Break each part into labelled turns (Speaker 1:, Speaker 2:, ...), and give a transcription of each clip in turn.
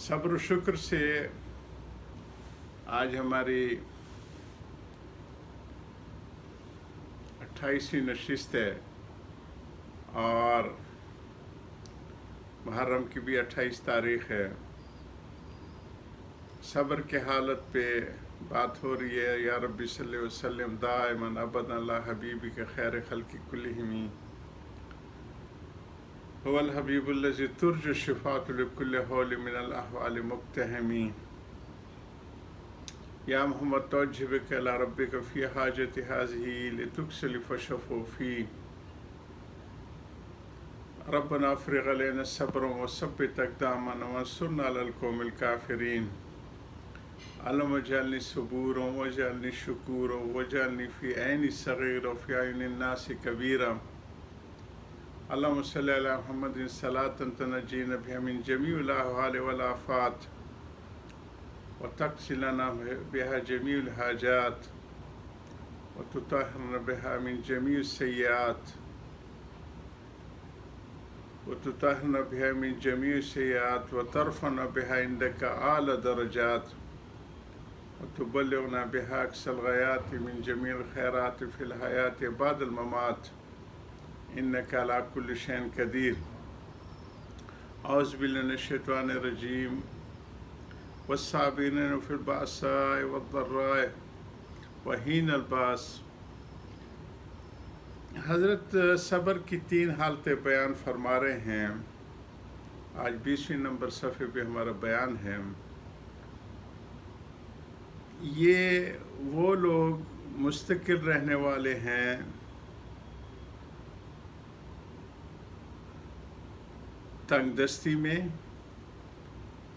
Speaker 1: सब्र و शुक्र से आज हमारी 28वीं नशिस्त है और मुहर्रम की भी 28 तारीख़ है। सब्र के हालत पे बात हो रही है। या रब्बी सल्लि व सल्लिम दाइमन अबदन अला हबीबी के खैर खल्क़ि कुल्लिहिम हुवल हबीबुल्लज़ी तुरजु शिफ़ाअतु लिकुल्लि हौलि मिनल अहवालि मुक़्तहमी। या मोहम्मद तवज्जह बिका इला रब्बिका फ़ी हाजति हाज़िही लितुक्सली फ़शफ़ू फ़ी रब्बना अफ़रिग़ अलैना सब्रन व सब्बित अक़दामना वंसुरना अलल क़ौमिल काफ़िरीन। अल्लाहुम्मा इजअलनी सबूरन वजअलनी शुकूरन वजअलनी फ़ी ऐनी सग़ीरा व फ़ी अयुनिन नासि कबीरा। अल्लाहुम्मा सल्लि अला मुहम्मदिन सलातन तनज्जीना बिहा मिन जमीइल अहवालि वल आफ़ात व तक़ज़ी लना बिहा जमीइल हाजात व तुतahhirना बिहा मिन जमीइस सय्यात व तरफ़ना बिहा इंदका आला दरजात व तुबल्लिग़ना बिहा अक़सल ग़ायात मिन जमीइल ख़ैरात फ़िल हयात बअदल ममात इन्नका अला कुल्लि शैइन क़दीर। औज़ु बिल्लाहि मिनश शैतानिर रजीम वस्साबिरीन फ़िल बअसाइ वद्दर्राइ व हीनल बास। हज़रत सब्र की 3 हालतें बयान फरमा रहे हैं। आज 20वें नंबर सफ़े पे हमारा बयान है। ये वो लोग मुस्तकिल रहने वाले हैं तंगदस्ती में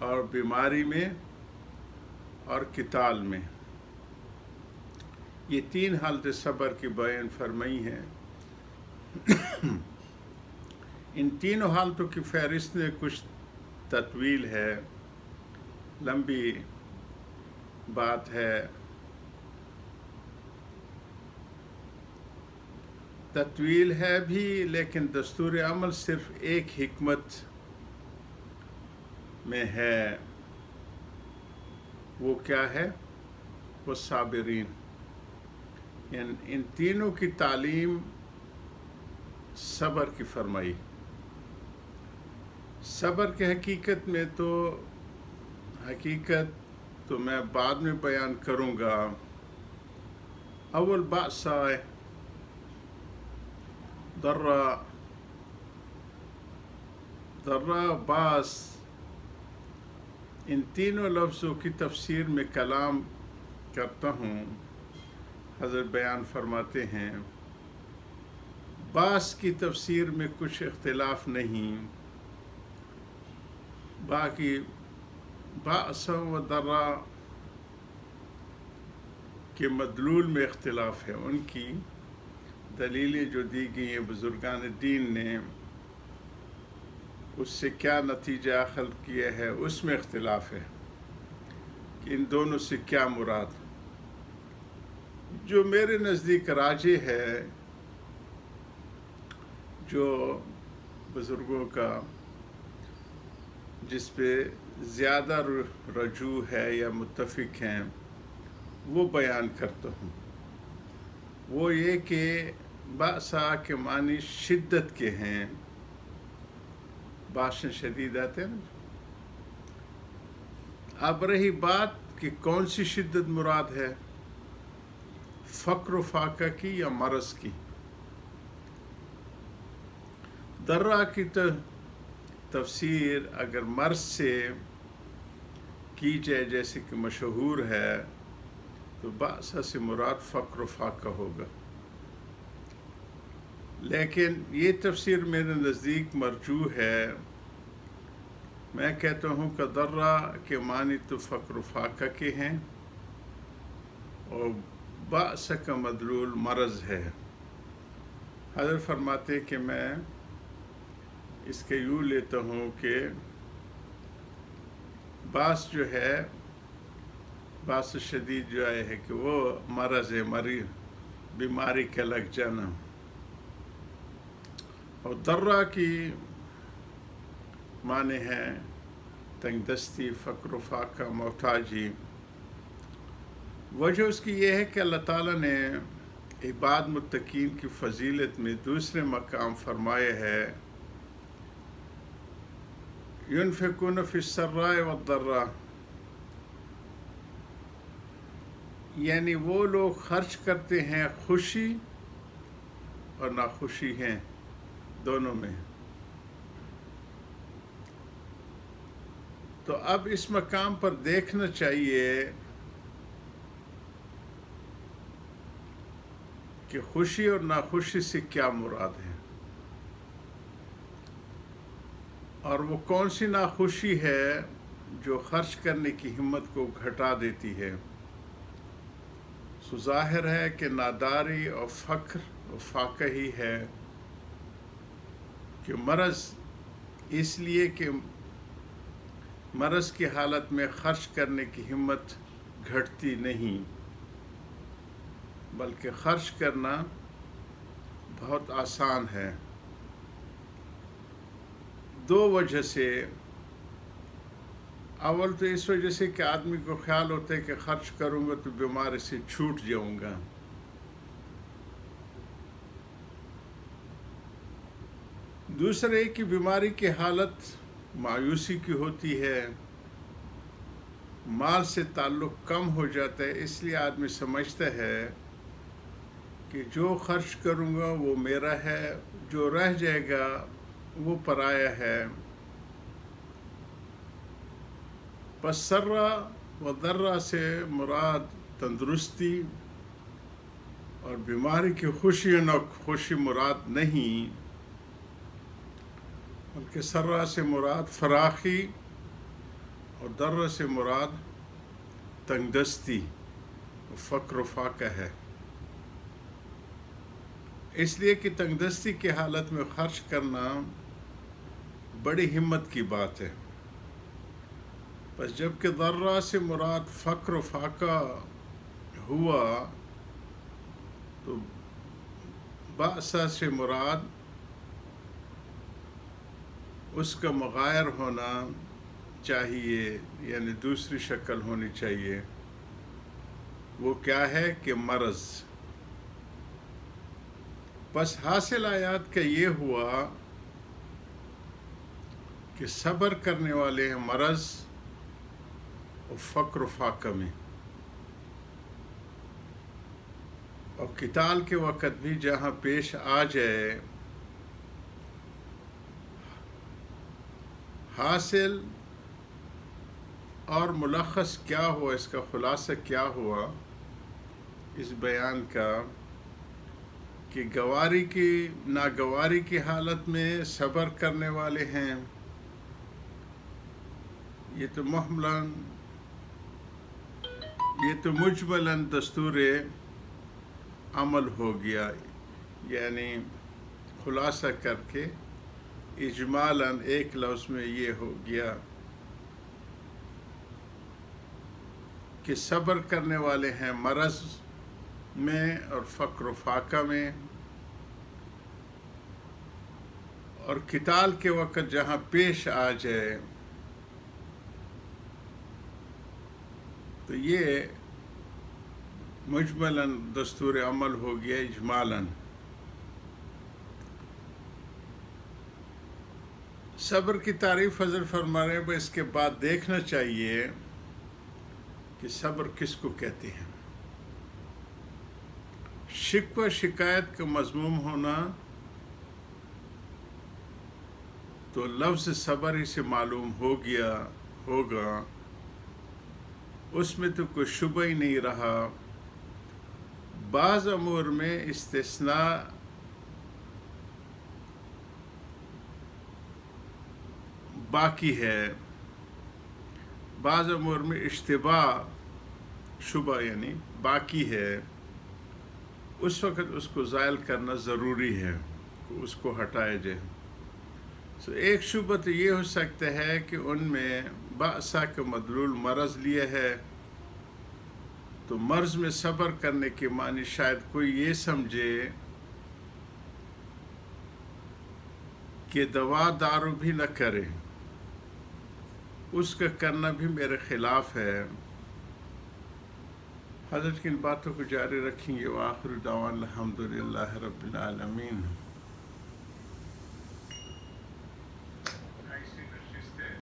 Speaker 1: और बीमारी में और किताल में। ये 3 हालत सब्र की बयान फरमाई हैं। इन तीनों हालतों की फहरिस्त में कुछ तत्वील है, लंबी बात है। तत्वील है भी, लेकिन दस्तूर अमल सिर्फ एक हिकमत में है। वो क्या है? वो साबिरीन। इन तीनों की तालीम सब्र की फरमाई। सब्र की हकीकत तो मैं बाद में बयान करूँगा। अव्वल बासाए दर्रा बास, इन तीनों लफ्ज़ों की तफसीर में कलाम करता हूँ। हज़रत बयान फरमाते हैं बास की तफसीर में कुछ इख्तिलाफ नहीं, बाकी बास व दर्रा के मदलूल में इख्तिलाफ है। उनकी दलीलें जो दी गई हैं बुज़ुर्गान दीन ने, उससे क्या नतीजा अखज़ किया है, उसमें इख्तिलाफ है कि इन दोनों से क्या मुराद। जो मेरे नज़दीक राजे है, जो बुज़ुर्गों का जिस पे ज़्यादा रजू है या मुत्तफ़िक हैं, वो बयान करता हूँ। वो ये कि बासा के मानी शिद्दत के हैं। बाशन शदीद आते हैं ना। अब रही बात कि कौन सी शिद्दत मुराद है, फ़क्र फाका की या मरज़ की। दर्रा की तफसीर अगर मर्ज़ से की जाए, जैसे कि मशहूर है, तो बासा से मुराद फ़क्र फाका होगा। लेकिन ये तफसीर मेरे नज़दीक मरजू है। मैं कहता हूँ कि दर्रा के मानी तो फ़क्र फाका के हैं और बासा का मदलूल मरज़ है। हज़रत फरमाते कि मैं इसके यूँ लेता हूँ कि बास जो है, बास शदीद जो है कि वो मरज़ है, बीमारी का लग जाना। और दर्रा की माने हैं تنگ دستی، فقر و فاقہ، محتاجی. وجہ اس کی یہ ہے کہ اللہ تعالیٰ نے عباد متقین کی فضیلت میں دوسرے مقام فرمایا ہے ينفقون فی السراء والضراء، یعنی وہ لوگ خرچ کرتے ہیں خوشی اور ناخوشی ہیں دونوں میں. تو اب اس مقام پر دیکھنا چاہیے کہ خوشی اور ناخوشی سے کیا مراد ہے، اور وہ کون سی ناخوشی ہے جو خرچ کرنے کی ہمت کو گھٹا دیتی ہے. سو ظاہر ہے کہ ناداری اور فقر و فاقہ ہی ہے کہ مرض، اس لیے کہ مرض کی حالت میں خرچ کرنے کی ہمت گھٹتی نہیں، بلکہ خرچ کرنا بہت آسان ہے. دو وجہ سے. اول تو اس وجہ سے کہ آدمی کو خیال ہوتا ہے کہ خرچ کروں گا تو بیماری سے چھوٹ جاؤں گا. دوسرے کہ بیماری کی حالت مایوسی کی ہوتی ہے، مال سے تعلق کم ہو جاتا ہے، اس لیے آدمی سمجھتا ہے کہ جو خرچ کروں گا وہ میرا ہے، جو رہ جائے گا وہ پرایا ہے. پس سرا و ضرا سے مراد تندرستی اور بیماری کی خوشی و خوشی مراد نہیں، بلکہ سرا سے مراد فراخی اور ضرا سے مراد تنگ دستی، فقر و فاقہ ہے. اس لیے کہ تنگ دستی کی حالت میں خرچ کرنا بڑی ہمت کی بات ہے. بس جب کہ ضرا سے مراد فقر و فاقہ ہوا تو بأسا سے مراد اس کا مغایر ہونا چاہیے، یعنی دوسری شکل ہونی چاہیے. وہ کیا ہے کہ مرض. بس حاصل آیات کا یہ ہوا کہ صبر کرنے والے ہیں مرض اور فقر و فاقہ میں، اور قتال کے وقت بھی جہاں پیش آ جائے. حاصل اور ملخص کیا ہوا، اس کا خلاصہ کیا ہوا اس بیان کا، کہ گواری کی ناگواری کی حالت میں صبر کرنے والے ہیں. یہ تو مجملاً دستور عمل ہو گیا، یعنی خلاصہ کر کے اجمالاً ایک لفظ میں یہ ہو گیا کہ صبر کرنے والے ہیں مرض میں اور فقر و فاقہ میں، اور قتال کے وقت جہاں پیش آ جائے تو یہ مجملاً دستور عمل ہو گیا اجمالاً. صبر کی تعریف حضرت فرما رہے ہیں، اس کے بعد دیکھنا چاہیے کہ صبر کس کو کہتے ہیں. شکوہ شکایت کا مضموم ہونا تو لفظ صبر ہی سے معلوم ہوگا، اس میں تو کوئی شبہ ہی نہیں رہا. بعض امور میں استثناء باقی ہے، بعض امور میں اشتباہ شبہ یعنی باقی ہے. اس وقت اس کو زائل کرنا ضروری ہے، اس کو ہٹایا جائے. ایک شبہ تو یہ ہو سکتا ہے کہ ان میں بأسا کا مدلول مرض لیا ہے، تو مرض میں صبر کرنے کے معنی شاید کوئی یہ سمجھے کہ دوا دارو بھی نہ کرے، اس کا کرنا بھی میرے خلاف ہے۔ حضرت کی ان باتوں کو جاری رکھیں گے۔ وآخر دعوانا الحمدللہ رب العالمین۔